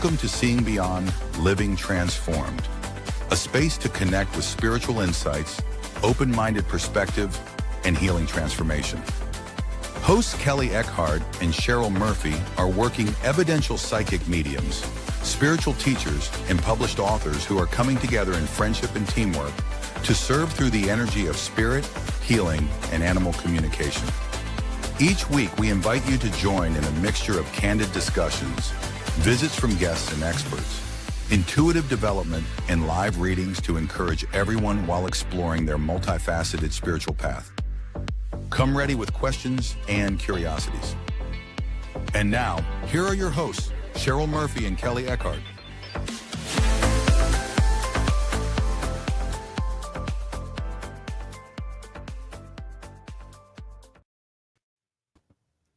Welcome to Seeing Beyond, Living Transformed, a space to connect with spiritual insights, open-minded perspective, and healing transformation. Hosts Kelley Eckhart and Cheryl Murphy are working evidential psychic mediums, spiritual teachers, and published authors who are coming together in friendship and teamwork to serve through the energy of spirit, healing, and animal communication. Each week, we invite you to join in a mixture of candid discussions, visits from guests and experts, intuitive development, and live readings to encourage everyone while exploring their multifaceted spiritual path. Come ready with questions and curiosities. And now, here are your hosts, Cheryl Murphy and Kelley Eckhart.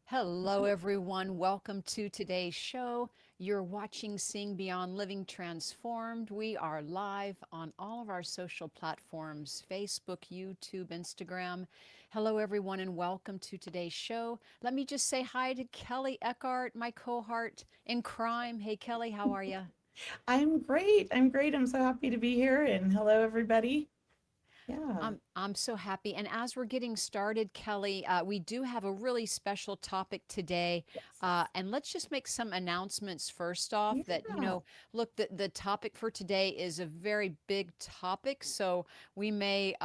Hello, everyone. Welcome to today's show. You're watching Seeing Beyond, Living Transformed. We are live on all of our social platforms, Facebook, YouTube, Instagram. Hello, everyone, and welcome to today's show. Let me just say hi to Kelley Eckhart, my cohort in crime. Hey, Kelley, how are you? I'm great. I'm so happy to be here. And hello, everybody. Yeah. I'm so happy. And as we're getting started, Kelley, we do have a really special topic today. Yes. And let's just make some announcements first off that, Yeah. look, the topic for today is a very big topic. So we may,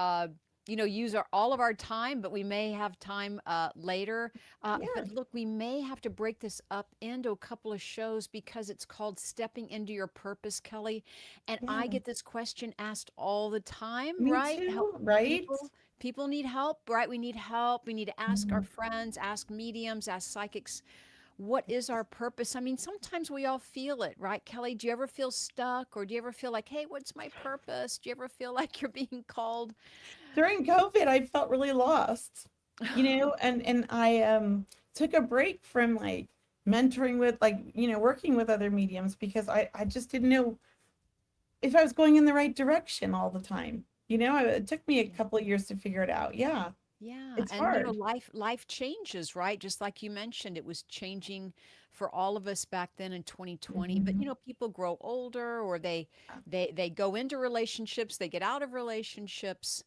use all of our time, but we may have time later. Yeah. But look, we may have to break this up into a couple of shows because it's called Stepping into Your Purpose, Kelley. And I Yeah. get this question asked all the time, Me right? too. Right. People need help, right? We need help. We need to ask our Mhm. friends, ask mediums, ask psychics, what is our purpose? I mean, sometimes we all feel it, right, Kelley? Do you ever feel stuck, or do you ever feel like, hey, what's my purpose? Do you ever feel like you're being called? During COVID, I felt really lost, and I took a break from like mentoring with working with other mediums because I just didn't know if I was going in the right direction all the time. It took me a couple of years to figure it out. Yeah, Yeah, it's and hard. life changes, right? Just like you mentioned, it was changing for all of us back then in 2020. But Mhm. people grow older, or they go into relationships, they get out of relationships.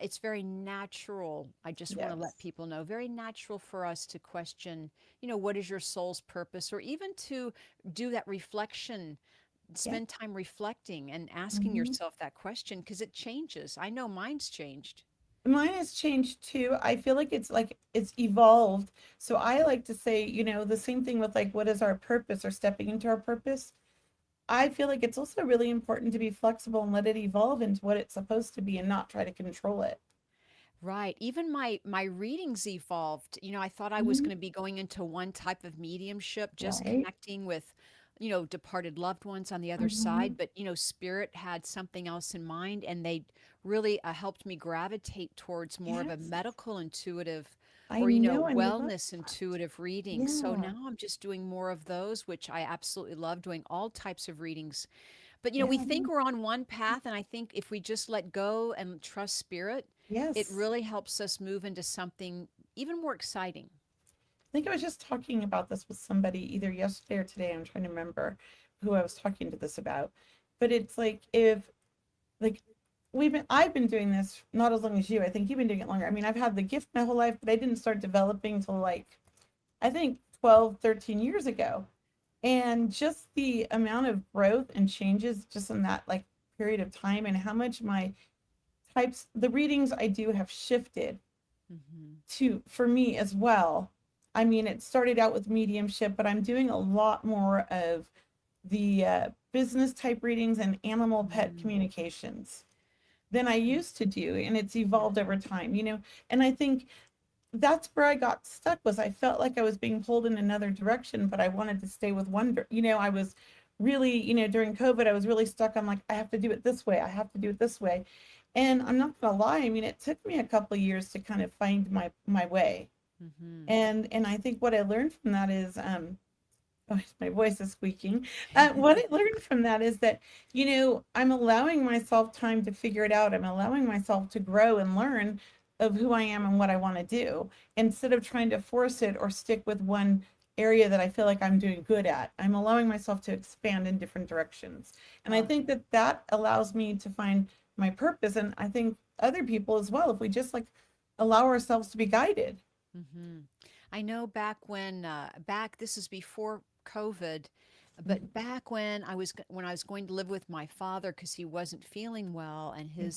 It's very natural. I just want to let Yes. people know, very natural for us to question, what is your soul's purpose, or even to do that reflection, Yeah. spend time reflecting and asking Mhm. yourself that question because it changes. I know mine's changed. Mine has changed too. I feel like it's evolved. So I like to say, the same thing with like what is our purpose or stepping into our purpose. I feel like it's also really important to be flexible and let it evolve into what it's supposed to be and not try to control it. Right. Even my readings evolved. I thought I was Mhm. going to be going into one type of mediumship, just Right. connecting with, departed loved ones on the other side. Mhm. But, spirit had something else in mind, and they really helped me gravitate towards more of a Yes. medical intuitive I or, know, and we love wellness that. intuitive readings. So Yeah. now I'm just doing more of those, which I absolutely love doing all types of readings. But, we Yeah. think we're on one path, and I think if we just let go and trust spirit, it Yes. really helps us move into something even more exciting. I think I was just talking about this with somebody either yesterday or today. I'm trying to remember who I was talking to this about. But it's like if like I've been doing this not as long as you. I think you've been doing it longer. I mean, I've had the gift my whole life, but I didn't start developing till like I think 12, 13 years ago. And just the amount of growth and changes just in that like period of time and how much my the readings I do have shifted Hmm. to for me as well. I mean, it started out with mediumship, but I'm doing a lot more of the business type readings and animal pet Mm. communications than I used to do, and it's Yeah. evolved over time. And I think that's where I got stuck was I felt like I was being pulled in another direction, but I wanted to stay with I was really, during COVID, I was really stuck on like, I have to do it this way. I have to do it this way. And I'm not gonna lie, I mean, it took me a couple of years to kind of find my way. Hmm. And I think what I learned from that is oh, my voice is squeaking. What I learned from that is that, I'm allowing myself time to figure it out. I'm allowing myself to grow and learn of who I am and what I want to do instead of trying to force it or stick with one area that I feel like I'm doing good at. I'm allowing myself to expand in different directions. And I Oh, think that that allows me to find my purpose. And I think other people as well, if we just like allow ourselves to be guided. hmm. I know back when, this is before COVID, Mhm. but back when when I was going to live with my father because he wasn't feeling well, and Yeah.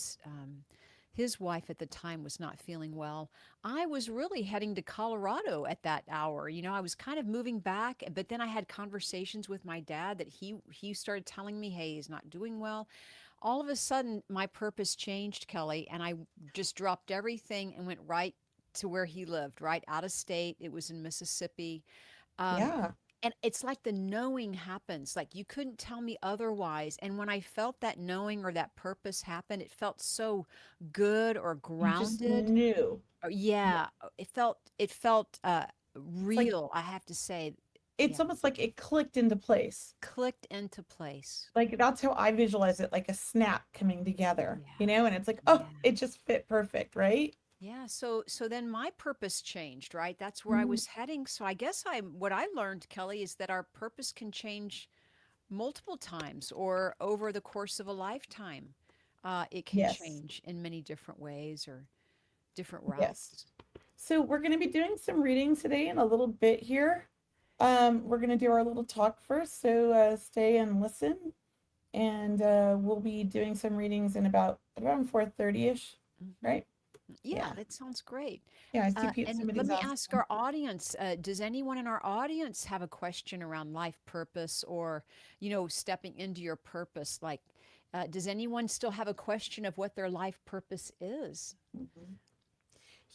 his wife at the time was not feeling well, I was really heading to Colorado at that hour. You know, I was kind of moving back, but then I had conversations with my dad that he started telling me, hey, he's not doing well. All of a sudden my purpose changed, Kelly, and I just dropped everything and went right to where he lived, right out of state. It was in Mississippi. um, Yeah. and it's like the knowing happens, like you couldn't tell me otherwise. And when I felt that knowing or that purpose happen, it felt so good or You just grounded. knew. Yeah. Yeah, it felt It's like, real, I have to say. it's Yeah, almost like it clicked into place. clicked into place. Like that's how I visualize it, like a snap coming together, Yeah, you know, and it's like, oh, yeah. it just fit perfect, right? Yeah, so then my purpose changed, right? That's where I Mhm. was heading. So I guess what I learned, Kelly, is that our purpose can change multiple times or over the course of a lifetime. It can Yes. change in many different ways or different Yes. routes. So we're going to be doing some readings today in a little bit here. We're going to do our little talk first, so stay and listen. And we'll be doing some readings in about around 4:30ish, Hmm. right? Yeah, Yeah. that sounds great. Yeah, I see And let somebody's me ask asking. our audience, does anyone in our audience have a question around life purpose or, stepping into your purpose? Like, does anyone still have a question of what their life purpose is? Mhm.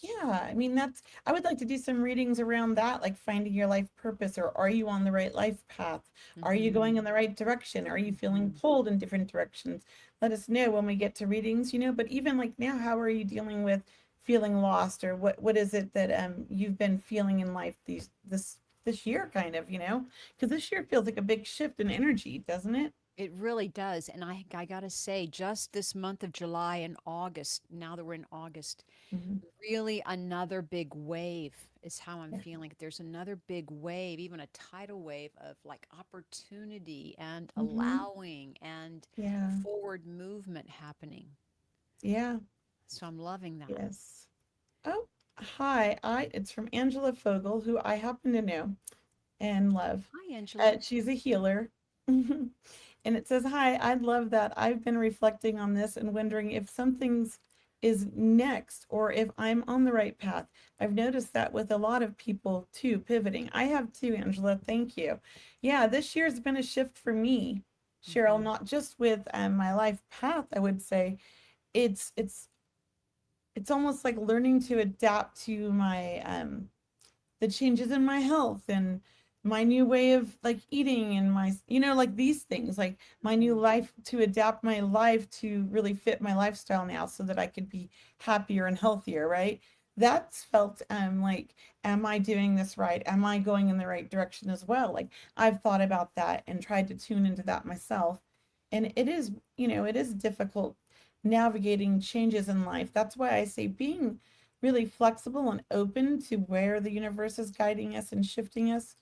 Yeah, I mean, I would like to do some readings around that, like finding your life purpose, or are you on the right life path? Are you going Hmm. in the right direction? Are you feeling Hmm. pulled in different directions? Let us know when we get to readings, but even like now, how are you dealing with feeling lost, or what is it that you've been feeling in life this year kind of, Because this year feels like a big shift in energy, doesn't it? It really does. And I got to say, just this month of July and August, now that we're in August, Mhm. really another big wave is how I'm Yeah. feeling. There's another big wave, even a tidal wave of like opportunity and Hmm. allowing and Yeah. forward movement happening. Yeah. So I'm loving that. Yes. Oh, hi. It's from Angela Fogel, who I happen to know and love. Hi, Angela. She's a healer. And it says, hi, I'd love that. I've been reflecting on this and wondering if something's is next or if I'm on the right path. I've noticed that with a lot of people too, pivoting. I have too, Angela. Thank you. Yeah, this year's been a shift for me, Cheryl, Hmm. not just with my life path, I would say. It's it's it's almost like learning to adapt to my the changes in my health and my new way of like eating and my like these things, like my new Hmm. life, to adapt my life to really fit my lifestyle now so that I could be happier and healthier, right? That's felt like, am I doing this right? Am I going in the right direction as well? Like I've thought about that and tried to tune into that myself. And it is, it is difficult navigating changes in life. That's why I say being really flexible and open to where the universe is guiding us and shifting us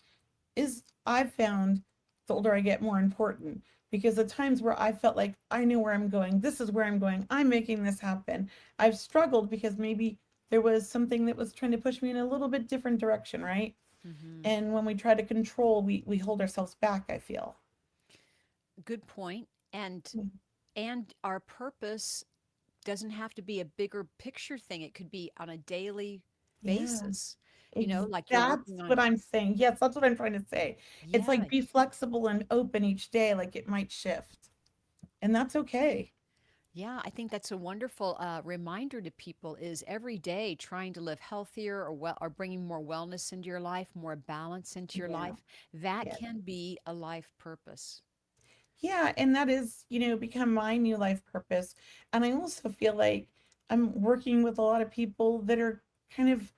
is, I've found, the older I get, more important. Because the times where I felt like I knew where I'm going, this is where I'm going, I'm making this happen, I've struggled because maybe there was something that was trying to push me in a little bit different direction, right? Hmm. And when we try to control, we hold ourselves back, I feel. Good point. And Mm. and our purpose doesn't have to be a bigger picture thing. It could be on a daily Yeah, basis. Like you're that's working what on, I'm saying. Yes, that's what I'm trying to say. It's yeah, like be flexible and open each day, like it might shift, and that's okay. yeah. I think that's a wonderful reminder to people is every day trying to live healthier or bringing more wellness into your life, more balance into your Yeah, life. That yeah. can be a life purpose. Yeah, and that is, become my new life purpose. And I also feel like I'm working with a lot of people that are kind of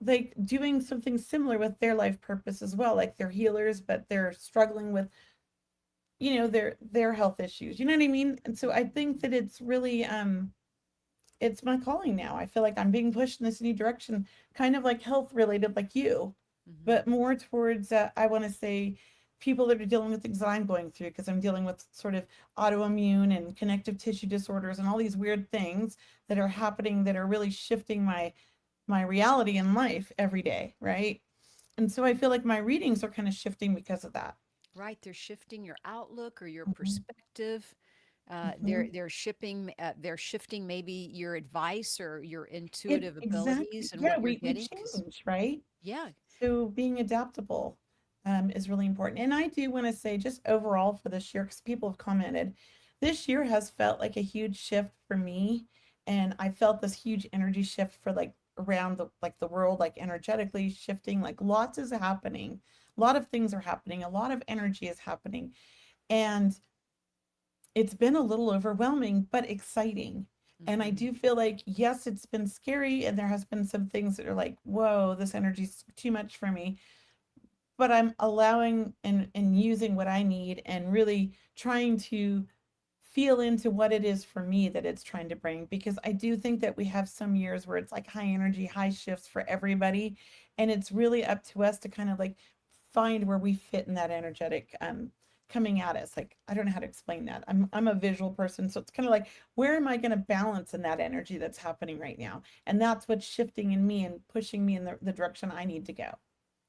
like doing something similar with their life purpose as well. Like they're healers, but they're struggling with, their health issues. You know what I mean? And so I think that it's really it's my calling now. I feel like I'm being pushed in this new direction, kind of like health related, like you. Hmm. but more towards, I want to say, people that are dealing with things that I'm going through, because I'm dealing with sort of autoimmune and connective tissue disorders and all these weird things that are happening that are really shifting my reality in life every day, right? And so I feel like my readings are kind of shifting because of that. Right, they're shifting your outlook or your Mhm, perspective. mhm. They're shifting maybe your advice or your It intuitive exactly, abilities and yeah, what you're we getting. Because change, right? yeah, So being adaptable is really important. And I do want to say, just overall for this year, because people have commented, this year has felt like a huge shift for me. And I felt this huge energy shift for like around the world, like energetically shifting, like lots is happening. A lot of things are happening. A lot of energy is happening. And it's been a little overwhelming, but exciting. And I hmm, do feel like, yes, it's been scary, and there has been some things that are like, whoa, this energy's too much for me. But I'm allowing and using what I need and really trying to feel into what it is for me that it's trying to bring. Because I do think that we have some years where it's like high energy, high shifts for everybody. And it's really up to us to kind of like find where we fit in that energetic coming at us. Like, I don't know how to explain that. I'm a visual person, so it's kind of like, where am I going to balance in that energy that's happening right now? And that's what's shifting in me and pushing me in the direction I need to go.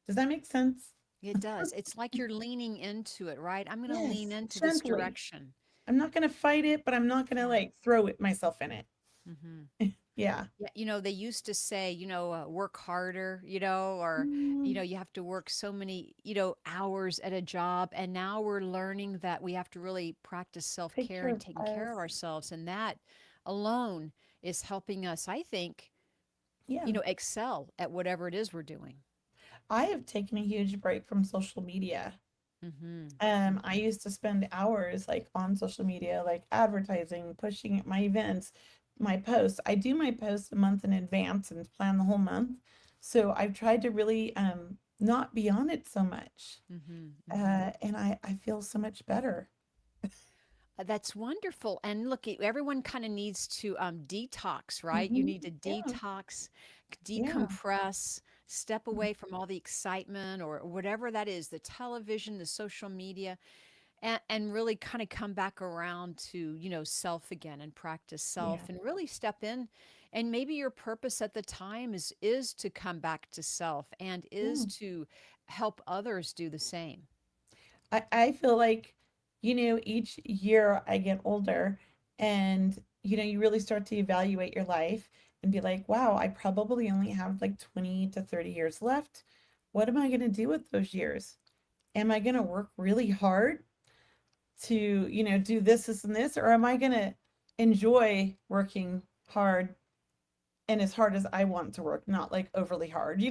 Does that make sense? it does. It's like you're leaning into it, right? I'm going to lean Yes, into this gently. direction. I'm not going to fight it, but I'm not going to Yeah. like throw it myself in it. Hmm. Yeah. Yeah, they used to say, work harder, or, Mm, you have to work so many, hours at a job. And now we're learning that we have to really practice take self-care care and of taking care us. of ourselves. And that alone is helping us, I think, Yeah. excel at whatever it is we're doing. I have taken a huge break from social media. Mm-hmm. I Mm-hmm. used to spend hours like on social media, like advertising, pushing my events, my posts. I do my posts a month in advance and plan the whole month. So I've tried to really not be on it so much. Mm-hmm. Mm-hmm. And I feel so much better. That's wonderful. And look, everyone kind of needs to detox, right? You Mhm. need to Yeah. detox, Yeah. decompress, step away from all the excitement or whatever that is, the television, the social media, and really kind of come back around to, self again and practice Yeah. self and really step in. And maybe your purpose at the time is to come back to self and is Yeah. to help others do the same. I feel like, each year I get older and, you really start to evaluate your life and be like, wow, I probably only have like 20 to 30 years left. What am I going to do with those years? Am I going to work really hard to, do this, and this, or am I going to enjoy working hard and as hard as I want to work, not like overly hard,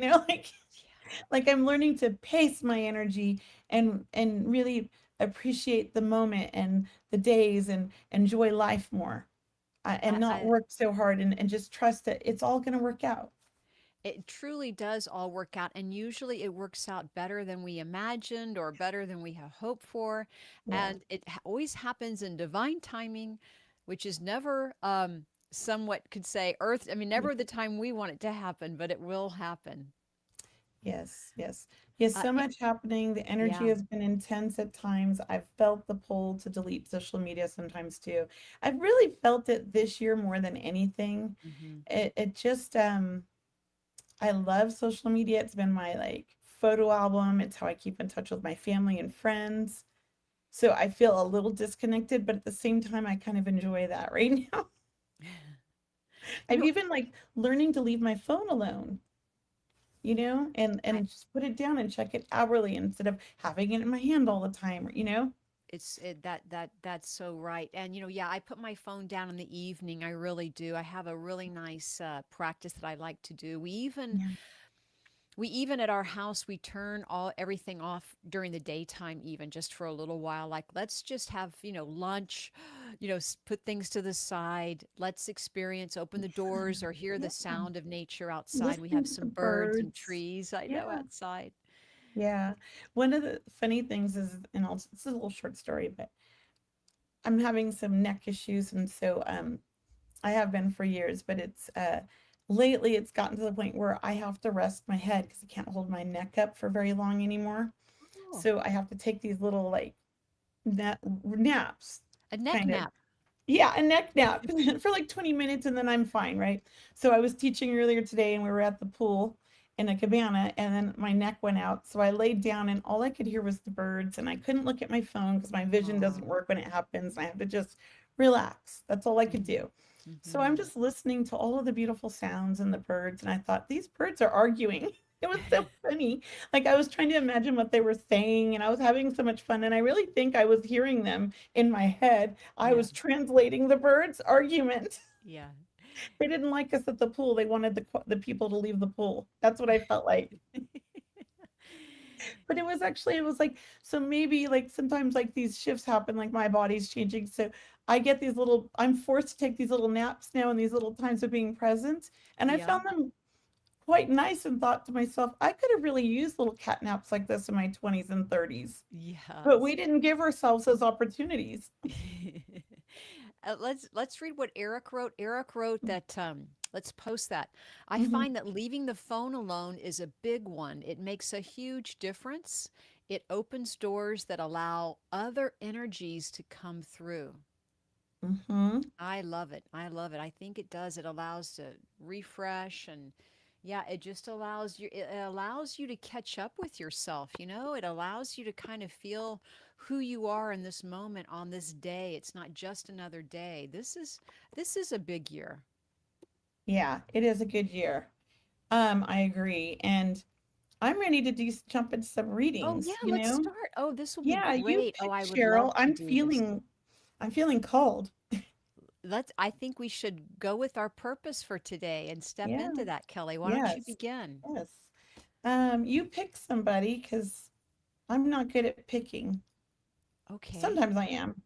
like I'm learning to pace my energy and really appreciate the moment and the days and enjoy life more, and not I work so hard and just trust that it's all going to work out. It truly does all work out, and usually it works out better than we imagined or better than we have hoped for. Yeah. And it always happens in divine timing, which is never, somewhat could say, earth. I mean, Yeah. never the time we want it to happen, but it will happen. Yes, yes. Yes, so It, much happening. The energy yeah. has been intense at times. I've felt the pull to delete social media sometimes too. I've really felt it this year more than anything. Hmm. It just I love social media. It's been my like photo album. It's how I keep in touch with my family and friends. So I feel a little disconnected, but at the same time, I kind of enjoy that right now. You I've know, even like learning to leave my phone alone, and I, just put it down and check it hourly instead of having it in my hand all the time. that's so right. And yeah, I put my phone down in the evening. I really do. I have a really nice practice that I like to do. Yeah. We even at our house, we turn all everything off during the daytime, even just for a little while. Like, let's just have, lunch, put things to the side. Let's experience, open the doors or hear the Yeah. sound of nature outside. We Listening have to the some birds and birds. trees, I know, Yeah. outside. Yeah. One of the funny things is, and it's a little short story, but I'm having some neck issues. And so, I have been for years, but it's, lately it's gotten to the point where I have to rest my head because I can't hold my neck up for very long anymore. Oh, So I have to take these little like naps, a neck kind of. nap. Yeah, a neck nap for like 20 minutes and then I'm fine, right? So I was teaching earlier today and we were at the pool in a cabana and then my neck went out. So I laid down and all I could hear was the birds and I couldn't look at my phone because my vision doesn't Oh. work when it happens. I have to just relax. That's all I could Mhm. do. So I'm Mhm. just listening to all of the beautiful sounds and the birds and I thought these birds are arguing. It was so funny. Like I was trying to imagine what they were saying and I was having so much fun and I really think I was hearing them in my head. I Yeah. was translating the birds' argument. Yeah. They didn't like us at the pool. They wanted the people to leave the pool. That's what I felt like. But it was actually it was like so maybe like sometimes like these shifts happen like my body's changing. So I get these little I'm forced to take these little naps now and these little times of being present. And I Yeah. found them quite nice and thought to myself, I could have really used little cat naps like this in my 20s and 30s. But Yes. we didn't give ourselves those opportunities. Let's read what Eric wrote. Eric wrote that let's post that. I Mhm. find that leaving the phone alone is a big one. It makes a huge difference. It opens doors that allow other energies to come through. Mhm. I love it. I love it. I think it does. It allows to refresh and yeah, it just allows you to catch up with yourself, you know? It allows you to kind of feel who you are in this moment on this day. It's not just another day. This is a big year. Yeah, it is a good year. I agree. And I'm ready to jump into some Oh, readings, yeah, you let's know? start. Oh, this will be Yeah, you great. Oh, pick I would love Cheryl. to do this. I'm feeling called. I think we should go with our purpose for today and step Yeah. into that, Kelly. Why don't you Yes. begin? Yes. You pick somebody because I'm not good at picking. Okay. Sometimes I am.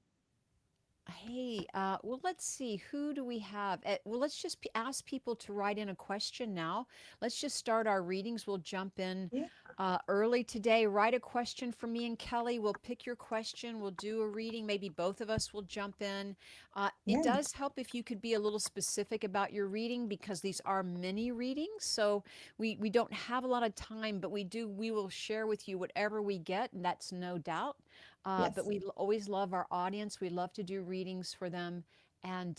Hey, well, let's see. Who do we have? Well, let's just ask people to write in a question now. Let's just start our readings. We'll jump in Yeah. early today. Write a question for me and Kelly. We'll pick your question. We'll do a reading. Maybe both of us will jump in. It Yeah. does help if you could be a little specific about your reading because these are mini readings. So we don't have a lot of time, but we will share with you whatever we get, and that's no doubt. But Yes. we always love our audience. We love to do readings for them. And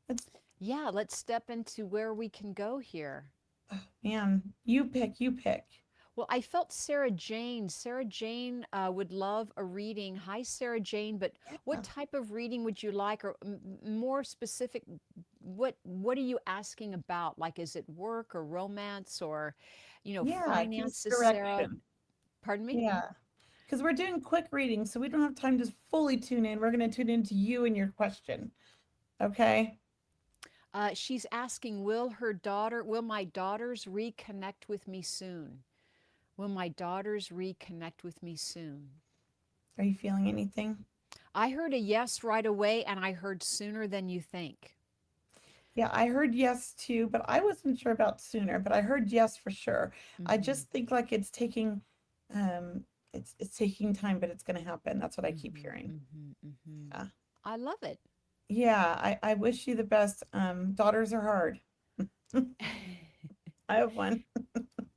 That's yeah, let's step into where we can go here. man. You pick. You pick. Well, I felt Sarah Jane. Sarah Jane would love a reading. Hi, Sarah Jane. But what Yeah. type of reading would you like, or more specific? What are you asking about? Like, is it work or romance or, Yeah. Give us finances? Sarah, direction. pardon me. Yeah. Because we're doing quick readings, so we don't have time to fully tune in. We're going to tune into you and your question. Okay. She's asking, will my daughters reconnect with me soon? Will my daughters reconnect with me soon? Are you feeling anything? I heard a yes right away, and I heard sooner than you think. Yeah, I heard yes too, but I wasn't sure about sooner, but I heard yes for sure. I Mm-hmm. just think like it's taking um it's taking time, but it's gonna happen. That's what I keep Mm-hmm. hearing. Mm-hmm. Mm-hmm. Yeah. I love it. Yeah, I wish you the best. Daughters are hard. I have one.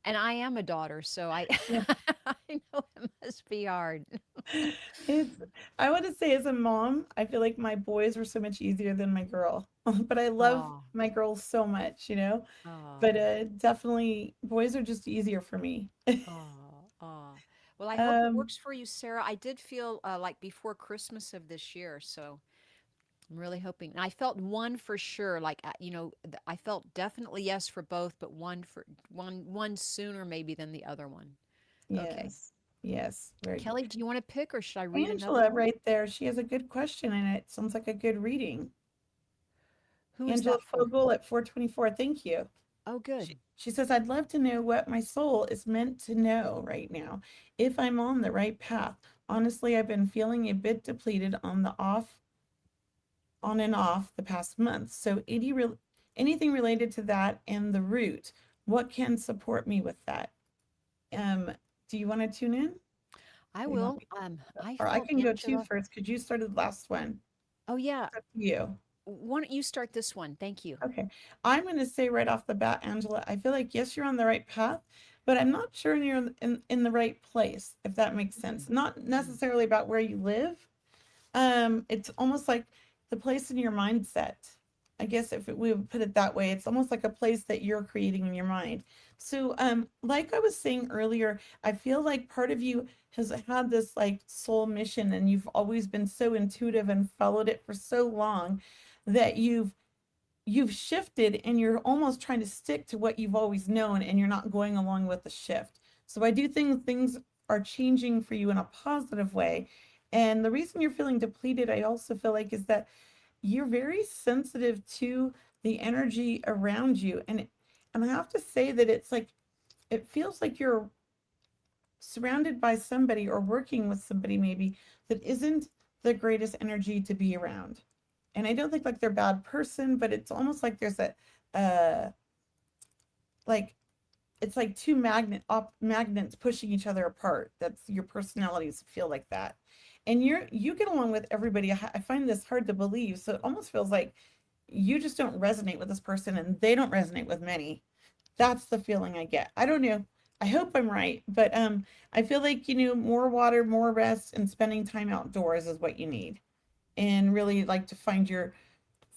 And I am a daughter, so I Yeah. I know it must be hard. It's I want to say as a mom, I feel like my boys were so much easier than my girl. But I love Oh, my girls so much, you know? But oh, definitely boys are just easier for me. oh, oh. Well, I hope it Um, works for you, Sarah. I did feel like before Christmas of this year, so I'm really hoping. And I felt one for sure. Like I felt definitely yes for both, but one sooner maybe than the other one. Okay, yes. Yes, very good. Kelly, do you want to pick, or should I read another Angela one? right there, she has a good question and it sounds like a good reading. Who is Angela that for? Fogel at 424. Thank you. Oh, She, good. she says, I'd love to know what my soul is meant to know right now, if I'm on the right path. Honestly, I've been feeling a bit depleted on and off the past month. So anything related to that and the root, what can support me with that? Um, do you want to tune in? I Or you want will. me I or I felt can go two Angela. first because you started the last one. Oh yeah. It's up to you. why don't you start this one? Thank you. Okay. I'm going to say right off the bat, Angela, I feel like, yes, you're on the right path, but I'm not sure you're in the right place, if that makes sense. Not necessarily about where you live. It's almost like the place in your mindset. I guess if we would put it that way, it's almost like a place that you're creating in your mind. So, like I was saying earlier, I feel like part of you has had this like soul mission, and you've always been so intuitive and followed it for so long that you've shifted and you're almost trying to stick to what you've always known, and you're not going along with the shift. So I do think things are changing for you in a positive way. And the reason you're feeling depleted, I also feel like, is that you're very sensitive to the energy around you. And I have to say that it's like, it feels like you're surrounded by somebody or working with somebody maybe that isn't the greatest energy to be around. And I don't think like they're a bad person, but it's almost like there's a like it's like two magnets pushing each other apart. That's your personalities feel like that. And you get along with everybody. I find this hard to believe. So it almost feels like you just don't resonate with this person and they don't resonate with many. That's the feeling I get. I don't know. I hope I'm right, but I feel like, more water, more rest, and spending time outdoors is what you need. And really like to find your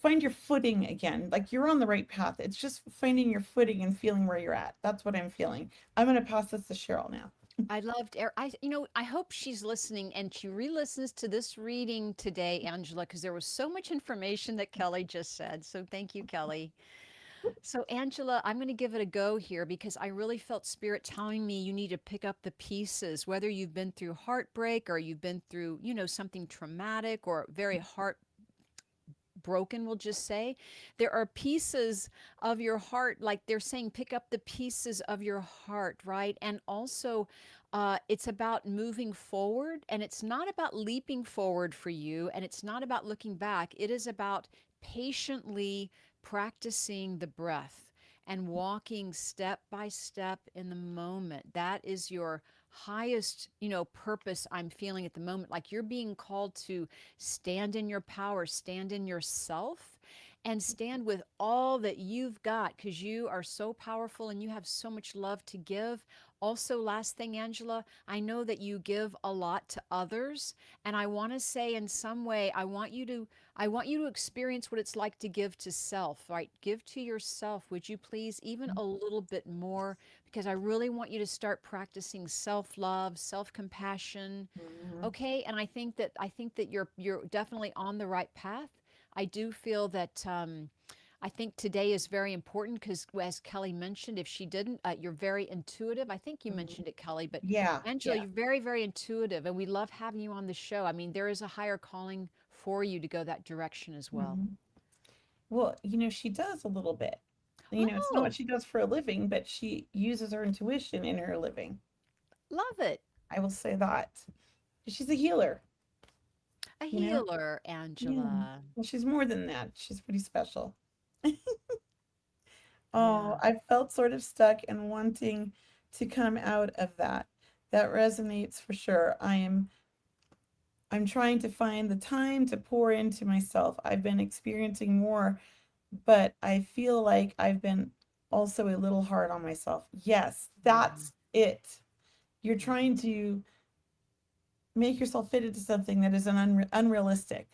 footing again. Like you're on the right path. It's just finding your footing and feeling where you're at. That's what I'm feeling. I'm going to pass this to Cheryl now. I loved I hope she's listening and she re-listens to this reading today, Angela, because there was so much information that Kelly just said. So thank you, Kelly. So Angela, I'm going to give it a go here because I really felt spirit telling me you need to pick up the pieces, whether you've been through heartbreak or you've been through, something traumatic or very broken, we'll just say. There are pieces of your heart, like they're saying, pick up the pieces of your heart, right? And also, it's about moving forward, and it's not about leaping forward for you, and it's not about looking back. It is about patiently practicing the breath and walking step by step in the moment. That is your highest, purpose I'm feeling at the moment. Like you're being called to stand in your power, stand in yourself, and stand with all that you've got because you are so powerful and you have so much love to give. Also, last thing, Angela, I know that you give a lot to others, and I want to say in some way, I want you to experience what it's like to give to self, right? Give to yourself, would you please, even a little bit more, because I really want you to start practicing self-love, self-compassion. Mhm. Okay? And I think that you're definitely on the right path. I do feel that I think today is very important because, as Kelly mentioned, if she didn't, you're very intuitive. I think you Mhm. mentioned it, Kelly, but Yeah, Angela, yeah. you're very, very intuitive, and we love having you on the show. I mean, there is a higher calling for you to go that direction as well. Mhm. Well, she does a little bit. It's not what Oh, she does for a living, but she uses her intuition in her living. love it. I will say that. She's a healer, A you know? healer, Yeah. Angela. Well, she's more than that. She's pretty special. Yeah. Oh, I felt sort of stuck and wanting to come out of that. That resonates for sure. I'm trying to find the time to pour into myself. I've been experiencing more, but I feel like I've been also a little hard on myself. Yes, Mhm, that's it. You're mhm. trying to make yourself fit into something that is unrealistic.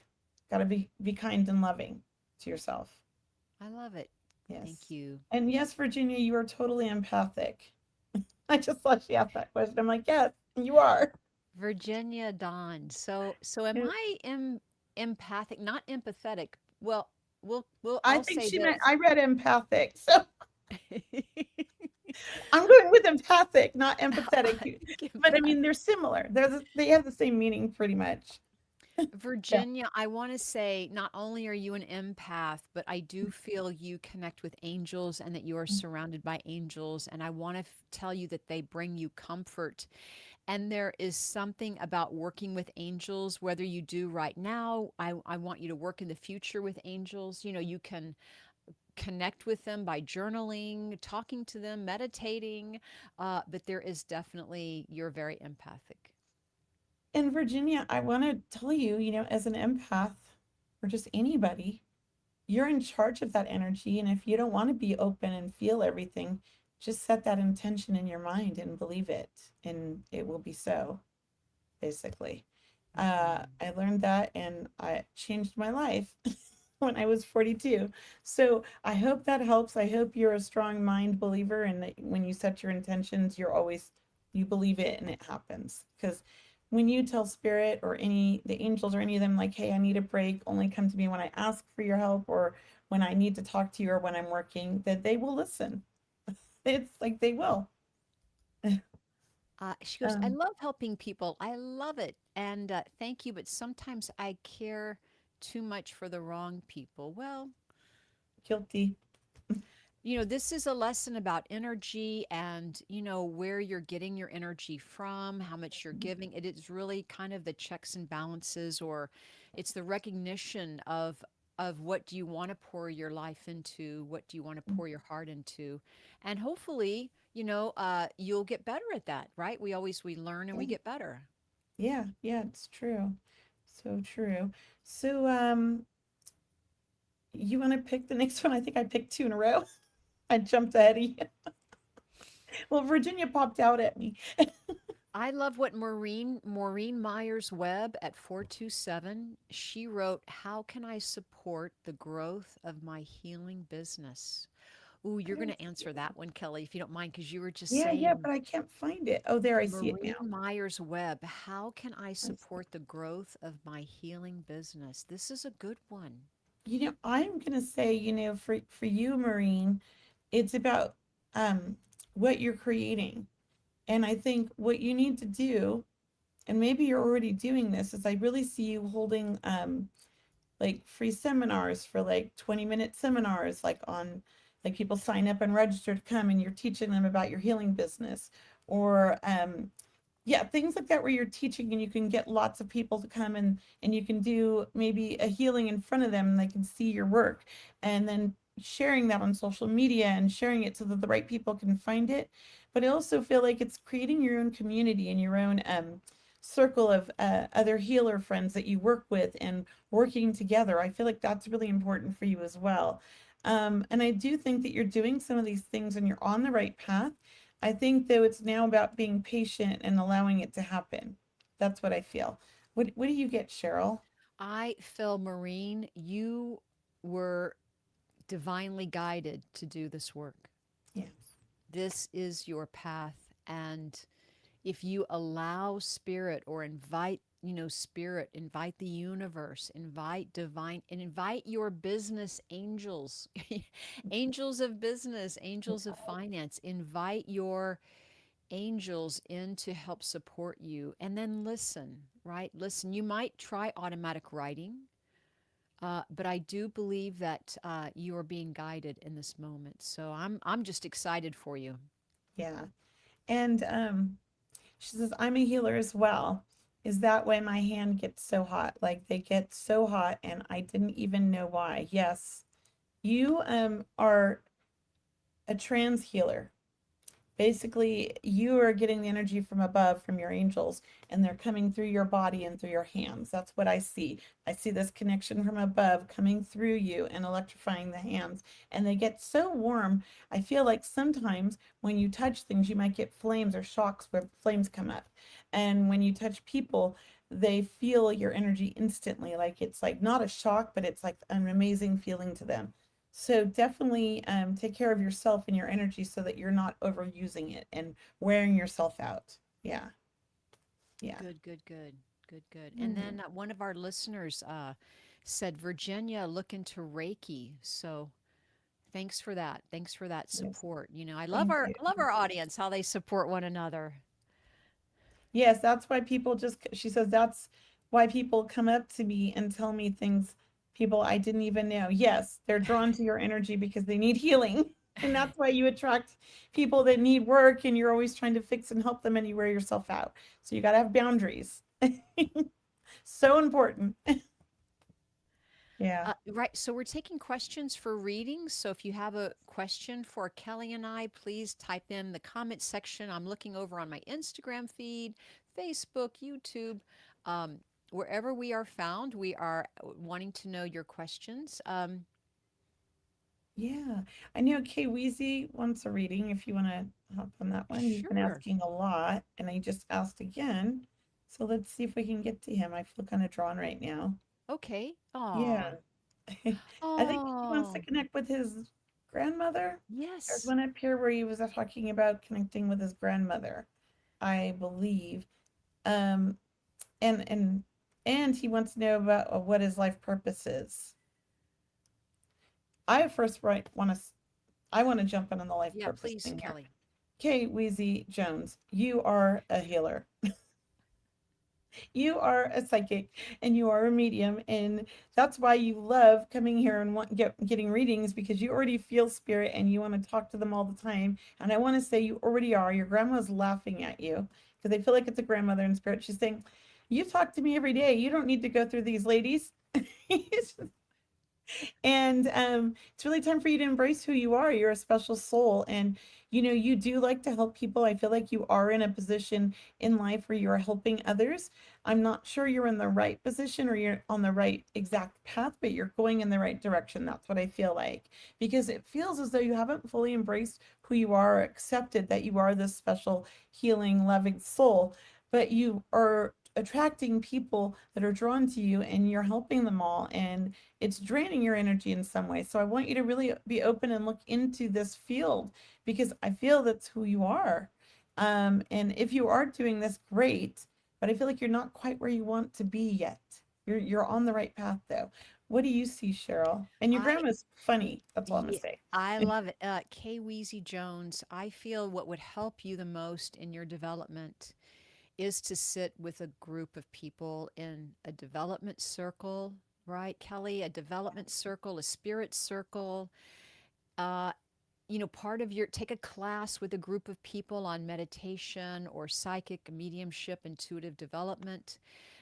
Got to be kind and loving to yourself. I love it. Thank Yes. you. And yes, Virginia, you are totally empathic. I just saw she asked that question. I'm like, yes, you are. Virginia Dawn. So am And I empathic, not empathetic? Well, I I'll think say she meant, this. I read empathic. So I'm going with empathic, not empathetic. I think But I mean, empathic. they're similar. They have the same meaning pretty much. Yeah. Virginia, I want to say not only are you an empath, but I do feel you connect with angels and that you are surrounded by angels. And I want to tell you that they bring you comfort. And there is something about working with angels, whether you do right now, I want you to work in the future with angels. You can connect with them by journaling, talking to them, meditating. But there is definitely, you're very empathic. And Virginia, I want to tell you, as an empath or just anybody, you're in charge of that energy. And if you don't want to be open and feel everything, just set that intention in your mind and believe it, and it will be so, basically. Hmm. I learned that and I changed my life when I was 42. So I hope that helps. I hope you're a strong mind believer and that when you set your intentions, you believe it and it happens. Because when you tell spirit or the angels or any of them, like, hey, I need a break, only come to me when I ask for your help or when I need to talk to you or when I'm working, that they will listen. It's like they will. She goes, I Um, love helping people. I love it. And thank you. But sometimes I care too much for the wrong people. Well, Guilty. this is a lesson about energy and, where you're getting your energy from, how much you're giving. It is really kind of the checks and balances, or it's the recognition of what do you want to pour your life into, what do you want to pour your heart into, and hopefully, you'll get better at that, right? We learn and we Yeah, get better. yeah, yeah, it's true. So true. So, you want to pick the next one? I think I picked two in a row. I jumped ahead of you. Well, Virginia popped out at me. I love what Maureen Myers Webb at 427, she wrote, "How can I support the growth of my healing business?" Ooh, I you're going don't to see answer it. that one, Kelly, if you don't mind, because you were just Yeah, yeah, saying but I can't find it. Oh, there, I see it Maureen now. Myers Webb, how can I I see. support the growth of my healing business? This is a good one. I'm gonna say, for you, Maureen, it's about what you're creating. And I think what you need to do, and maybe you're already doing this, is I really see you holding like free seminars for like 20-minute seminars, like on like people sign up and register to come and you're teaching them about your healing business or yeah, things like that where you're teaching and you can get lots of people to come and you can do maybe a healing in front of them and they can see your work and then sharing that on social media and sharing it so that the right people can find it. But I also feel like it's creating your own community and your own circle of other healer friends that you work with and working together. I feel like that's really important for you as well. And I do think that you're doing some of these things and you're on the right path. I think though it's now about being patient and allowing it to happen. That's what I feel. What do you get, Cheryl? I feel, Maureen, you were divinely guided to do this work. Yeah. This is your path. And if you allow spirit or invite, spirit, invite the universe, invite divine, and invite your business angels, angels of business, angels of finance, invite your angels in to help support you. And then listen, right? Listen, you might try automatic writing. But I do believe that you are being guided in this moment. So I'm just excited for you. Yeah. And she says, I'm a healer as well. Is that why my hand gets so hot? Like they get so hot and I didn't even know why. Yes. You are a trans healer. Basically, you are getting the energy from above from your angels, and they're coming through your body and through your hands. That's what I see. I see this connection from above coming through you and electrifying the hands. And they get so warm. I feel like sometimes when you touch things, you might get flames or shocks where flames come up. And when you touch people, they feel your energy instantly. Like it's like not a shock, but it's like an amazing feeling to them. So definitely take care of yourself and your energy so that you're not overusing it and wearing yourself out. Yeah, yeah. Good, good, good, good, good. And Mhm. then one of our listeners said, Virginia, look into Reiki. So thanks for that. Thanks for that Yes, support. thank you. I love our audience, how they support one another. Yes, that's why people she says that's why people come up to me and tell me things people I didn't even know. Yes, they're drawn to your energy because they need healing. And that's why you attract people that need work and you're always trying to fix and help them and you wear yourself out. So you got to have boundaries. So important. Yeah. Right. So we're taking questions for readings. So if you have a question for Kelly and I, please type in the comment section. I'm looking over on my Instagram feed, Facebook, YouTube, um, wherever we are found. We are wanting to know your questions. Yeah, I know Kay Weezy wants a reading if you want to hop on that one. You've been Sure. asking a lot, and I just asked again. So let's see if we can get to him. I feel kind of drawn right now. Okay. Yeah. Oh. I think he wants to Oh. connect with his grandmother. There's Yes. one up here where he was talking about connecting with his grandmother, I believe. Um, and and and he wants to know about what his life purpose is. I first right want to I want to jump in on the life Yeah, purpose please, thing here. Kelly. Kay Weezy Jones, you are a healer. You are a psychic and you are a medium, and that's why you love coming here and getting readings, because you already feel spirit and you want to talk to them all the time. And I want to say you already are. Your grandma's laughing at you because I feel like it's a grandmother in spirit. She's saying, "You talk to me every day. You don't need to go through these ladies." And it's really time for you to embrace who you are. You're a special soul, and you do like to help people. I feel like you are in a position in life where you're helping others. I'm not sure you're in the right position or you're on the right exact path, but you're going in the right direction. That's what I feel like, because it feels as though you haven't fully embraced who you are, or accepted that you are this special, healing, loving soul, but you are attracting people that are drawn to you, and you're helping them all, and it's draining your energy in some way. So I want you to really be open and look into this field, because I feel that's who you are. And if you are doing this, great, but I feel like you're not quite where you want to be yet. You're on the right path though. What do you see, Cheryl? And your I grandma's funny. That's all I'm gonna yeah, say. I love it. Kay Weezy Jones, I feel what would help you the most in your development is to sit with a group of people in a development circle, right, Kelly? A development circle, a spirit circle. Uh, part of your take a class with a group of people on meditation or psychic mediumship, intuitive development.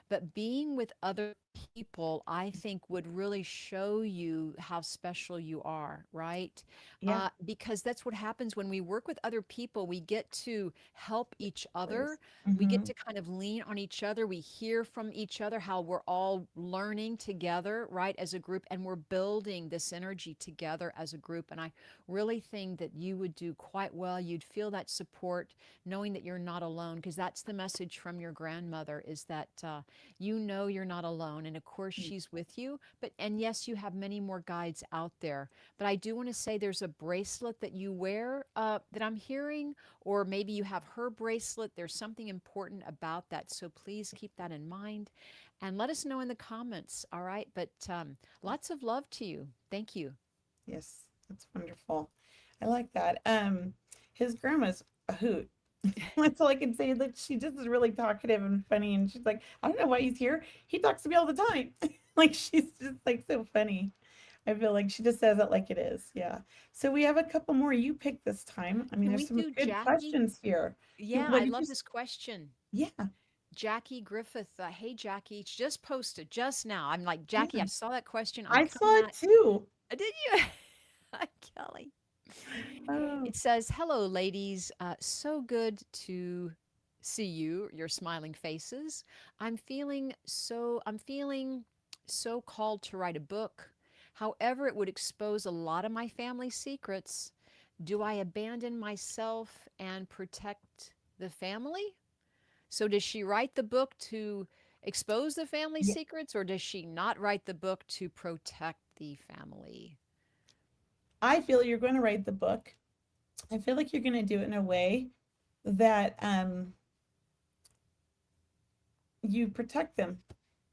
But being with other people, I think, would really show you how special you are, right? Yeah, Because that's what happens when we work with other people. We get to help each please. other. We get Mm-hmm. to kind of lean on each other. We hear from each other how we're all learning together, right, as a group, and we're building this energy together as a group. And I really think that you would do quite well. You'd feel that support, knowing that you're not alone, because that's the message from your grandmother is that you're not alone. And of course, she's with you. And yes, you have many more guides out there. But I do want to say there's a bracelet that you wear that I'm hearing, or maybe you have her bracelet. There's something important about that. So please keep that in mind and let us know in the comments. All right. But lots of love to you. Thank you. Yes, that's wonderful. I like that. His grandma's a hoot. That's all I can say. Like, she just is really talkative and funny, and she's like, I don't know why he's here. He talks to me all the time. Like, she's just like so funny. I feel like she just says it like it is. Yeah. So we have a couple more. You pick this time. I mean, Can there's we some do good Jackie? questions here. Yeah, What I did you? love this question. Yeah. Jackie Griffith. Hey, Jackie, it's just posted just now. I'm like, Jackie, I Yeah. saw that question. I'm I saw coming it at. too. Did you? Hi, Kelly. Oh, It says, hello, ladies. So good to see you, your smiling faces. I'm feeling so called to write a book. However, it would expose a lot of my family secrets. Do I abandon myself and protect the family? So does she write the book to expose the family yeah. secrets, or does she not write the book to protect the family? I feel you're going to write the book. I feel like you're going to do it in a way that you protect them,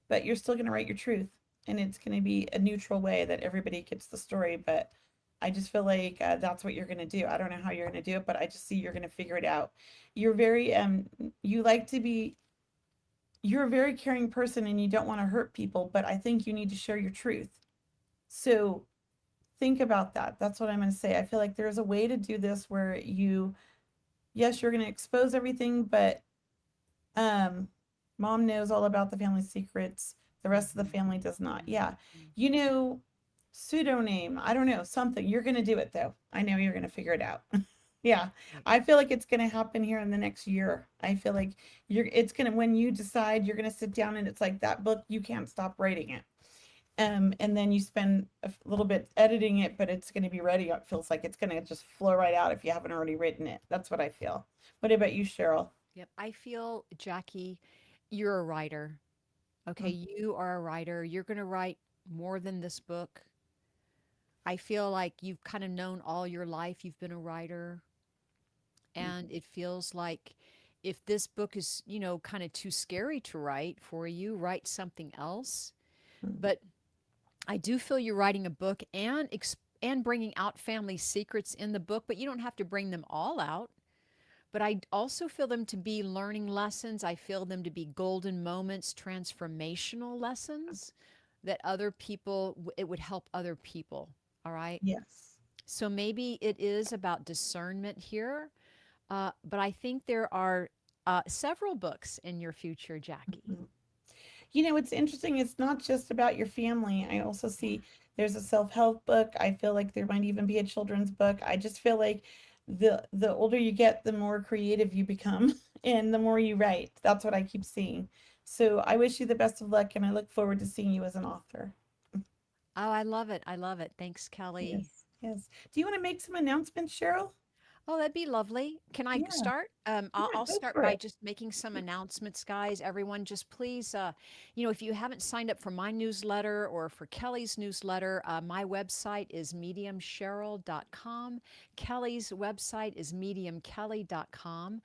but you're still going to write your truth, and it's going to be a neutral way that everybody gets the story. But I just feel like that's what you're going to do. I don't know how you're going to do it, but I just see you're going to figure it out. You're very you like to be, you're a very caring person and you don't want to hurt people, but I think you need to share your truth. So think about that. That's what I'm going to say. I feel like there's a way to do this where yes, you're going to expose everything, but um, mom knows all about the family secrets. The rest of the Mhm, family does not. Yeah. mhm. You know, pseudonym, I don't know, something. You're going to do it though. I know you're going to figure it out. Yeah. Right. I feel like it's going to happen here in the next year. I feel like it's going to, when you decide, you're going to sit down and it's like that book, you can't stop writing it. And then you spend a little bit editing it, but it's going to be ready. It feels like it's going to just flow right out if you haven't already written it. That's what I feel. What about you, Cheryl? Yep. I feel, Jackie, you're a writer. Okay. Mm, You are a writer. You're going to write more than this book. I feel like you've kind of known all your life you've been a writer. And it feels like if this book is, kind of too scary to write for you, write something else. mm, But I do feel you're writing a book and and bringing out family secrets in the book, but you don't have to bring them all out. But I also feel them to be learning lessons. I feel them to be golden moments, transformational lessons that it would help other people. All right. yes. So maybe it is about discernment here. But I think there are several books in your future, Jackie. Mhm. It's interesting. It's not just about your family. I also Yeah. see there's a self-help book. I feel like there might even be a children's book. I just feel like the older you get, the more creative you become and the more you write. That's what I keep seeing. So I wish you the best of luck and I look forward to seeing you as an author. Oh, I love it. I love it. Thanks, Kelly. Yes, yes. Do you want to make some announcements, Cheryl? Oh, that'd be lovely. Can I Yeah, start? yeah, I'll go start for by it. just making some announcements, guys. Everyone, just please, if you haven't signed up for my newsletter or for Kelly's newsletter, my website is mediumcheryl.com. Kelly's website is mediumkelly.com.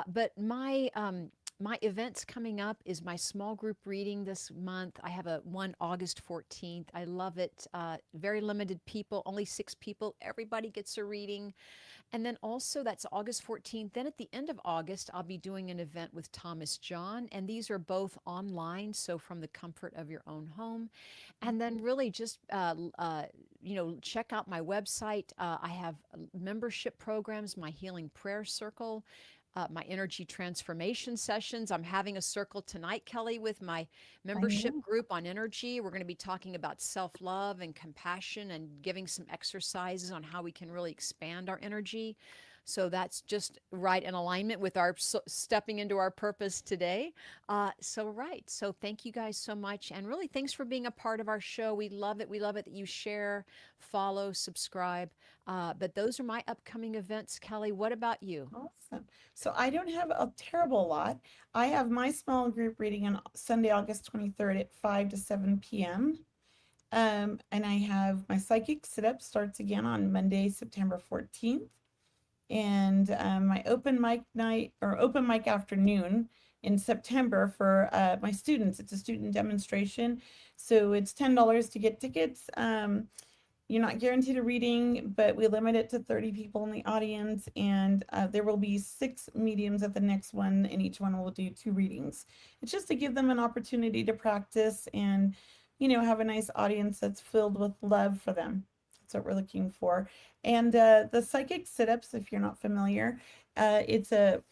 But my events coming up is my small group reading this month. I have a one August 14th. I love it. Very limited people, only 6 people. Everybody gets a reading. And then also, that's August 14th. Then at the end of August, I'll be doing an event with Thomas John. And these are both online, so from the comfort of your own home. And then really just, check out my website. I have membership programs, my Healing Prayer Circle. My energy transformation sessions. I'm having a circle tonight, Kelly, with my I membership know. group on energy. We're going to be talking about self love and compassion and giving some exercises on how we can really expand our energy. So that's just right in alignment with our stepping into our purpose today. Right. So thank you guys so much. And really, thanks for being a part of our show. We love it. We love it that you share, follow, subscribe. But those are my upcoming events, Kelly. What about you? Awesome. So I don't have a terrible lot. I have my small group reading on Sunday, August 23rd at 5 to 7 p.m. And I have my psychic sit-up starts again on Monday, September 14th. And my open mic night or open mic afternoon in September for my students. It's a student demonstration. So it's $10 to get tickets. You're not guaranteed a reading, but we limit it to 30 people in the audience, and there will be 6 mediums at the next one, and each one will do 2 readings. It's just to give them an opportunity to practice and, have a nice audience that's filled with love for them. That's what we're looking for. And the psychic sit-ups, if you're not familiar, it's a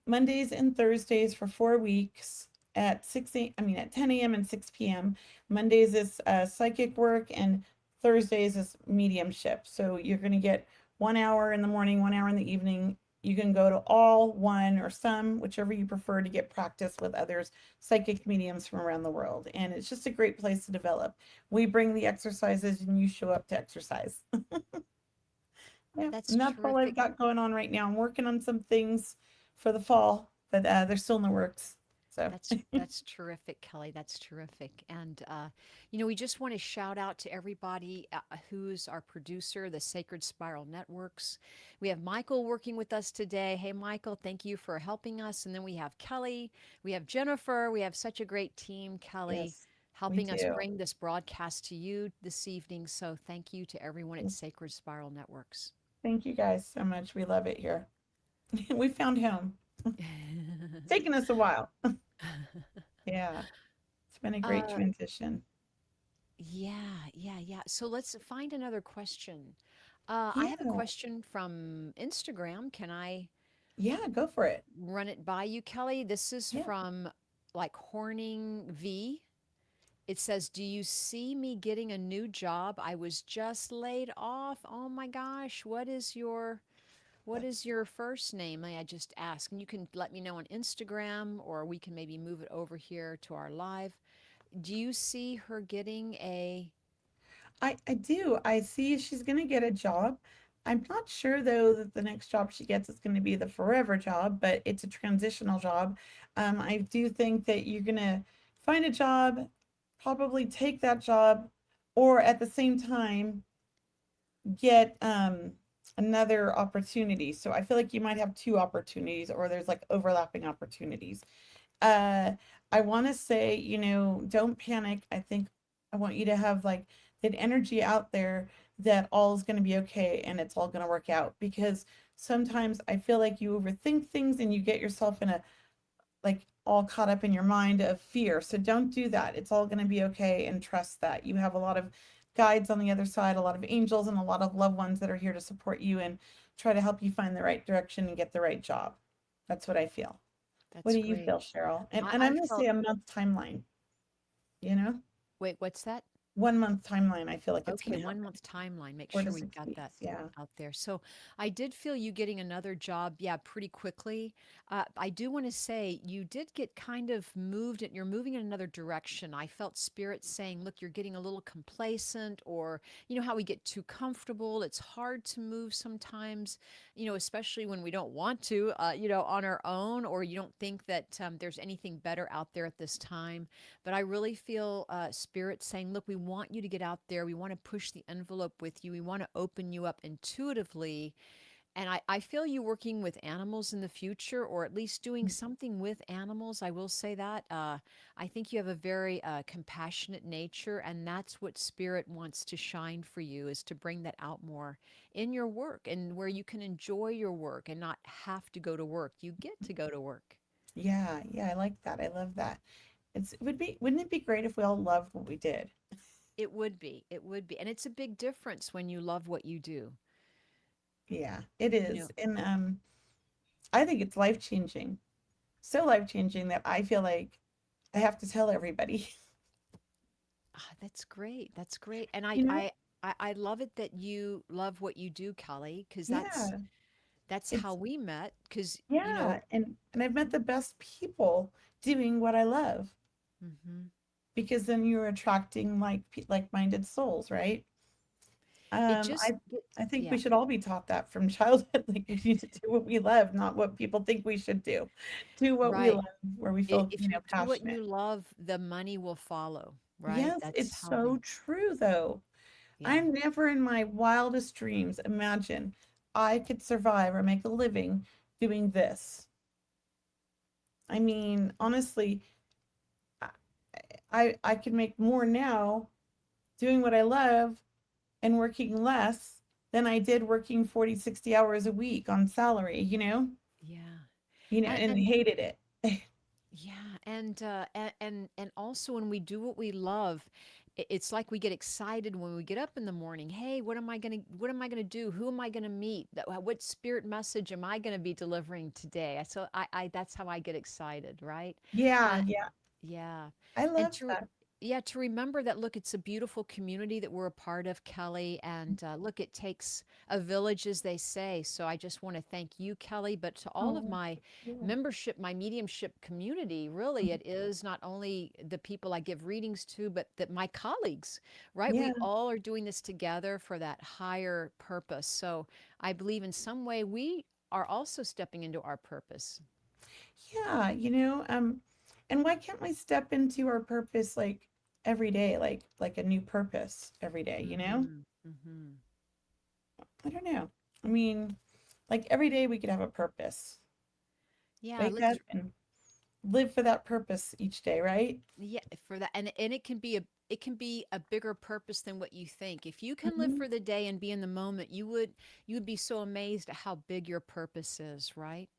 Mondays and Thursdays for 4 weeks at 10 a.m. and 6 p.m. Mondays is psychic work and Thursdays is mediumship. So you're going to get 1 hour in the morning, 1 hour in the evening. You can go to all, one, or some, whichever you prefer to get practice with others, psychic mediums from around the world. And it's just a great place to develop. We bring the exercises and you show up to exercise. Yeah, That's and that's all I've terrific. got going on right now. I'm working on some things for the fall, but they're still in the works. So That's terrific, Kelly. That's terrific. And we just want to shout out to everybody who's our producer, the Sacred Spiral Networks. We have Michael working with us today. Hey, Michael, thank you for helping us. And then we have Kelly, we have Jennifer. We have such a great team, Kelly, yes, we helping us do. bring this broadcast to you this evening. So thank you to everyone at Sacred Spiral Networks. Thank you guys so much. We love it here. We found home. Taken us a while. Yeah, it's been a great uh, transition. yeah. So let's find another question. I have a Yeah, question from Instagram. Can I yeah, go for it. run it by you, Kelly? This is Yeah. from like Horning V. It says, "Do you see me getting a new job? I was just laid off. Oh my gosh, what is your first name?" May I just ask? And you can let me know on Instagram, or we can maybe move it over here to our live. Do you see her getting a? I do. I see she's going to get a job. I'm not sure though that the next job she gets is going to be the forever job, but it's a transitional job. I do think that you're going to find a job, probably take that job, or at the same time get another opportunity. So I feel like you might have two opportunities, or there's like overlapping opportunities. uh I want to say, don't panic. I think I want you to have like that energy out there that all is going to be okay and it's all going to work out, because sometimes I feel like you overthink things and you get yourself in a, like, all caught up in your mind of fear. So don't do that. It's all going to be okay, and trust that you have a lot of guides on the other side, a lot of angels and a lot of loved ones that are here to support you and try to help you find the right direction and get the right job. That's what I feel. What That's do you great. feel, Cheryl? And I I'm gonna say felt. a month timeline, you know? Wait, what's that? 1 month timeline, I feel like it's Okay, gonna one happen. month timeline. Make four sure to we've six got that weeks. Yeah. out there. So I did feel you getting another job, yeah, pretty quickly. I do want to say you did get kind of moved, and you're moving in another direction. I felt spirit saying, look, you're getting a little complacent, or you know how we get too comfortable. It's hard to move sometimes, especially when we don't want to, on our own, or you don't think that there's anything better out there at this time. But I really feel spirit saying, look, we want you to get out there. We want to push the envelope with you. We want to open you up intuitively. And I feel you working with animals in the future, or at least doing something with animals. I will say that. I think you have a very compassionate nature, and that's what spirit wants to shine for you, is to bring that out more in your work, and where you can enjoy your work and not have to go to work. You get to go to work. Yeah, yeah, I like that. I love that. Wouldn't it be great if we all loved what we did? It would be. It would be. And it's a big difference when you love what you do. Yeah, it You is. know, And I think it's life changing. So life changing that I feel like I have to tell everybody. that's great. That's great. And I You know? I I love it that you love what you do, Kelly, because Yeah. that's how It's we met. Because yeah, and I've met the best people doing what I love, mhm. because then you're attracting like-minded souls, right? It Um, just I I think we yeah. should all be taught that from childhood. Like, we need to do what we love, not what people think we should do. Do what we Right. love, where we feel, If you do what passionate. you love, the money will follow, right? Yes, That's it's how they so true though. yeah. I'm never in my wildest dreams imagine I could survive or make a living doing this. I mean, honestly, I I could make more now doing what I love and working less than I did working 40, 60 hours a week on salary, Yeah. and hated it. Yeah, and also when we do what we love, it's like we get excited when we get up in the morning. Hey, what am I gonna do? Who am I gonna meet? What spirit message am I gonna be delivering today? So I that's how I get excited, right? Yeah, Uh, yeah. yeah. I And love that. yeah, to remember that, look, it's a beautiful community that we're a part of, Kelly. And look, it takes a village, as they say. So I just want to thank you, Kelly, but to all of Oh, my yeah. membership, my mediumship community, really, it is not only the people I give readings to, but that my colleagues, right? We Yeah, all are doing this together for that higher purpose. So I believe in some way we are also stepping into our purpose. yeah, and why can't we step into our purpose like every day, like a new purpose every day, you know? Hmm. Hmm. I don't know. I mean, like every day we could have a purpose. Yeah, Wake let's up and live for that purpose each day, right? yeah, for that, and it can be a bigger purpose than what you think. If you can live Mhm. for the day and be in the moment, you would be so amazed at how big your purpose is, right?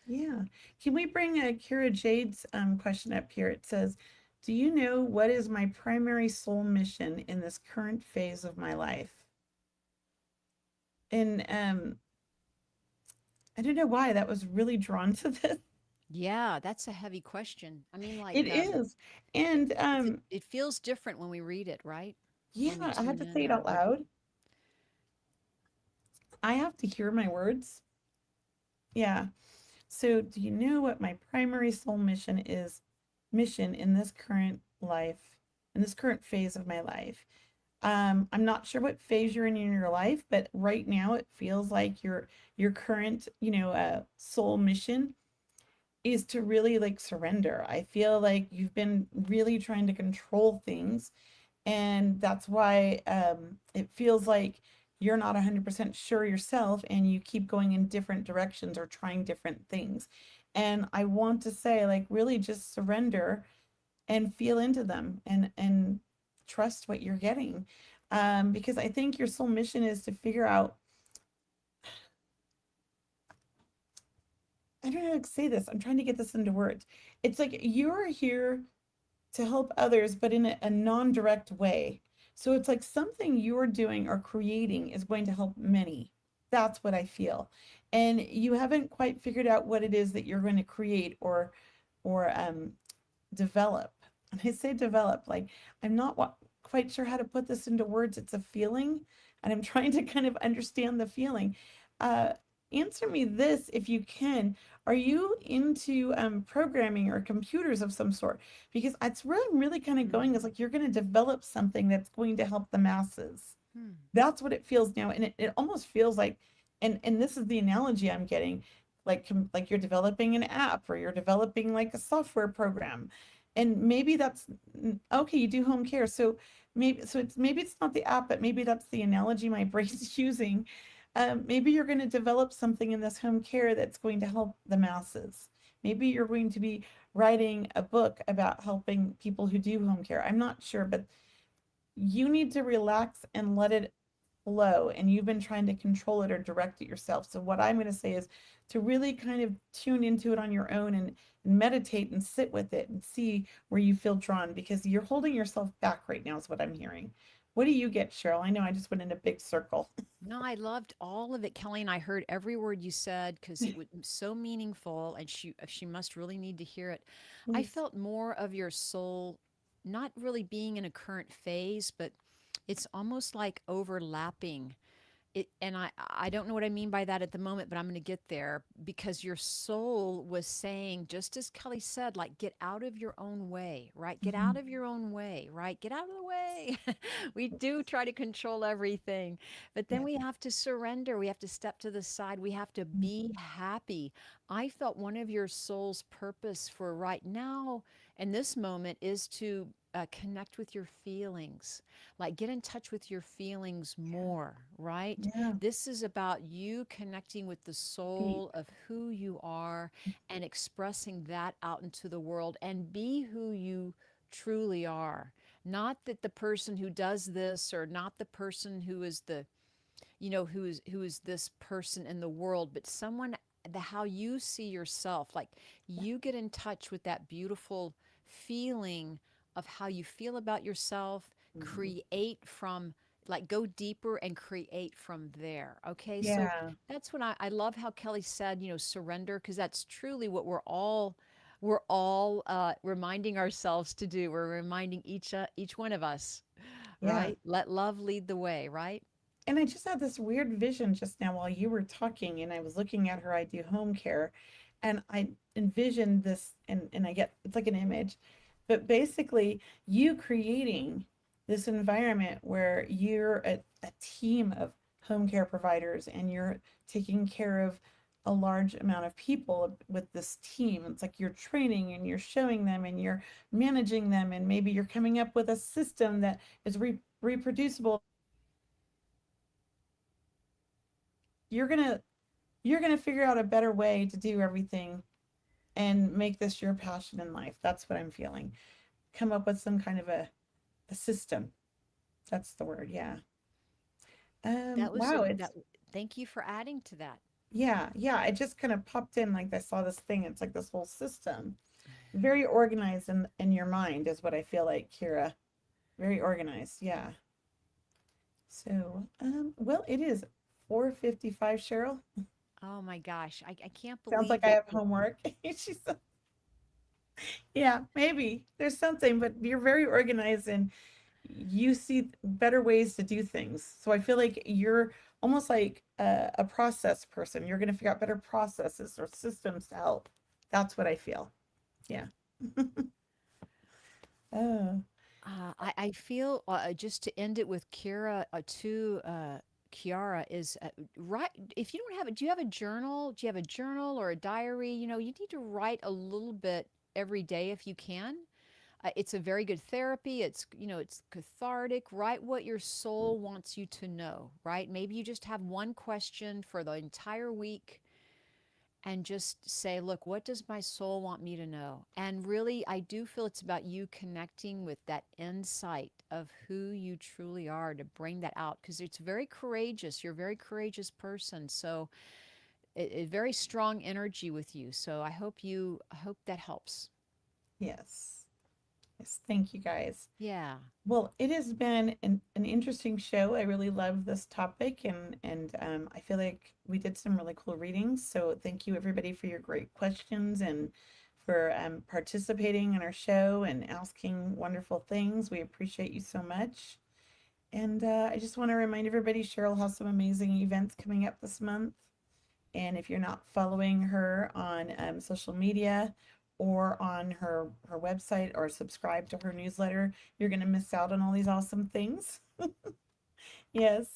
Yeah. Can we bring a Kira Jade's question up here? It says, do you know what is my primary soul mission in this current phase of my life? And I don't know why that was really drawn to this. Yeah, that's a heavy question. I mean, like It is. it, And it feels different when we read it, right? When we yeah, I have tune to in say it or out loud. I have to hear my words. Yeah. So, do you know what my primary soul mission is? Mission in this current life, in this current phase of my life. I'm not sure what phase you're in your life, but right now it feels like your current, soul mission is to really like surrender. I feel like you've been really trying to control things, and that's why it feels like you're not 100% sure yourself, and you keep going in different directions or trying different things. And I want to say, like, really just surrender and feel into them, and trust what you're getting. Because I think your soul mission is to figure out, I don't know how to say this. I'm trying to get this into words. It's like you're here to help others, but in a non-direct way. So it's like something you're doing or creating is going to help many. That's what I feel. And you haven't quite figured out what it is that you're going to create or develop. And I say develop, like I'm not quite sure how to put this into words. It's a feeling, and I'm trying to kind of understand the feeling. Uh, Answer me this if you can. Are you into programming or computers of some sort? Because it's really kind of going as like you're going to develop something that's going to help the masses. Hmm. That's what it feels now, and it almost feels like, and this is the analogy I'm getting, like you're developing an app, or you're developing like a software program, and maybe that's okay. You do home care, so maybe it's not the app, but maybe that's the analogy my brain's using. Maybe you're going to develop something in this home care that's going to help the masses. Maybe you're going to be writing a book about helping people who do home care. I'm not sure, but you need to relax and let it flow, and you've been trying to control it or direct it yourself. So what I'm going to say is to really kind of tune into it on your own, and meditate and sit with it and see where you feel drawn, because you're holding yourself back right now is what I'm hearing. What do you get, Cheryl? I know I just went in a big circle. No, I loved all of it, Kelly, and I heard every word you said because it was so meaningful, and she must really need to hear it. I Please. felt more of your soul not really being in a current phase, but it's almost like overlapping it. And I don't know what I mean by that at the moment, but I'm going to get there, because your soul was saying, just as Kelly said, like, get out of your own way, right? Get out Mhm. of your own way, right? Get out of the way. We do try to control everything, but then Yeah. we have to surrender. We have to step to the side. We have to be happy. I felt one of your soul's purpose for right now and this moment is to connect with your feelings, like get in touch with your feelings more, right? Yeah. This is about you connecting with the Deep. soul of who you are and expressing that out into the world and be who you truly are. Not that the person who does this, or not the person who is the, who is this person in the world, but someone, the how you see yourself, like you get in touch with that beautiful feeling of how you feel about yourself, Mhm. create from, like, go deeper and create from there. Okay, so Yeah. that's what I love how Kelly said, surrender, because that's truly what we're all reminding ourselves to do. We're reminding each one of us, Yeah. right? Let love lead the way, right? And I just had this weird vision just now while you were talking, and I was looking at her. I do home care, and I envisioned this, and I get it's like an image, but basically you creating this environment where you're a team of home care providers, and you're taking care of a large amount of people with this team. It's like you're training and you're showing them and you're managing them, and maybe you're coming up with a system that is reproducible. You're gonna you're gonna figure out a better way to do everything and make this your passion in life. That's what I'm feeling. Come up with some kind of a system. That's the word. Yeah. That was a Wow. that Thank you for adding to that. Yeah. It just kind of popped in, like I saw this thing. It's like this whole system. Very organized in your mind is what I feel like, Kira. Very organized. Yeah. So, well, it is 4:55, Cheryl. Oh my gosh, I can't Sounds like believe I it. have homework. She's Yeah, maybe there's something, but you're very organized, and you see better ways to do things. So I feel like you're almost like a process person. You're going to figure out better processes or systems to help. That's what I feel. Yeah. Oh, I feel just to end it with Kira too. Kiara is right. If you don't have it, do you have a journal? Do you have a journal or a diary? You know, you need to write a little bit every day if you can. It's a very good therapy. It's, you know, it's cathartic. Write what your soul wants you to know, right? Maybe you just have one question for the entire week and just say, look, what does my soul want me to know? And really, I do feel it's about you connecting with that insight of who you truly are to bring that out because it's very courageous. You're a very courageous person. So, very strong energy with you. So, I hope that helps. yes. Yes. Thank you guys. Yeah. Well, it has been an interesting show. I really love this topic, and I feel like we did some really cool readings. So thank you everybody for your great questions and for participating in our show and asking wonderful things. We appreciate you so much. And I just want to remind everybody, Cheryl has some amazing events coming up this month. And if you're not following her on social media or on her website or subscribe to her newsletter, you're going to miss out on all these awesome things. Yes.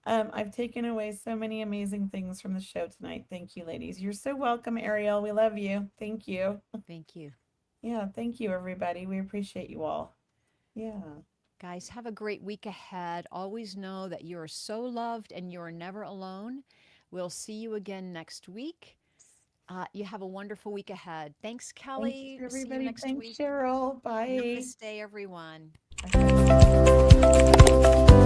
I've taken away so many amazing things from the show tonight. Thank you, ladies. You're so welcome, Ariel. We love you. Thank you. Thank you. Yeah, thank you, everybody. We appreciate you all. Yeah. Guys, have a great week ahead. Always know that you are so loved and you are never alone. We'll see you again next week. You have a wonderful week ahead. Thanks, Thanks, Kelly. See you everybody. next Thanks, week. Cheryl. Bye. Namaste, everyone. Bye.